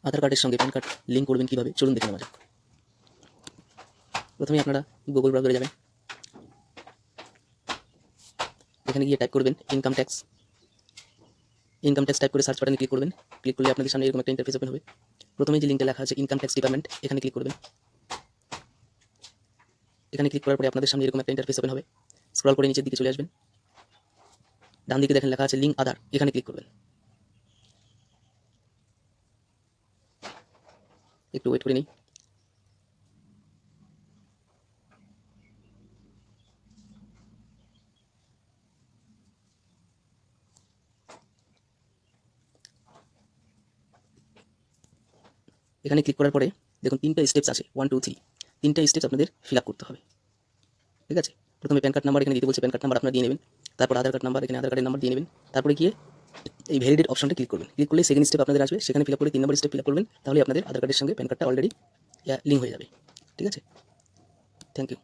আধার কার্ডের সঙ্গে pan card link করবেন কীভাবে, চলুন দেখে নেওয়া যাক। প্রথমেই আপনারা গুগল ব্রাউজারে যাবেন, এখানে গিয়ে টাইপ করবেন income tax. Income tax type করে সার্চ বাটনে ক্লিক করবেন। ক্লিক করলে আপনাদের সামনে এরকম একটা ইন্টারফেস ওপেন হবে। প্রথমেই যে লিঙ্কটা লেখা আছে ইনকাম ট্যাক্স ডিপার্টমেন্ট, এখানে ক্লিক করবেন। এখানে ক্লিক করার পরে আপনাদের সামনে এরকম একটা ইন্টারফেস ওপেন হবে। স্ক্রল করে নিচের দিকে চলে আসবেন, ডান দিকে দেখেন লেখা আছে লিঙ্ক আধার, এখানে ক্লিক করবেন। একটু ওয়েট করে নিই। এখানে ক্লিক করার পরে দেখুন তিনটা স্টেপস আছে, 1 2 3। তিনটা স্টেপস আপনাদের ফিল আপ করতে হবে, ঠিক আছে। প্রথমে প্যান কার্ড নাম্বার এখানে দিতে বলছে, প্যান কার্ড নাম্বার আপনারা দিয়ে নেবেন। তারপর আধার কার্ড নাম্বার, এখানে আধার কার্ডের নাম্বার দিয়ে নেবেন। তারপরে গিয়ে এই ভ্যালিডেট অপশনটা ক্লিক করবেন। ক্লিক করলে সেকেন্ড স্টেপ আপনাদের আসবে, সেখানে ফিল আপ করে 3 নম্বর স্টেপ ফিল আপ করবেন। তাহলে আপনাদের আধার কার্ডের সঙ্গে প্যান কার্ডটা অলরেডি লিঙ্ক হয়ে যাবে, ঠিক আছে। Thank you.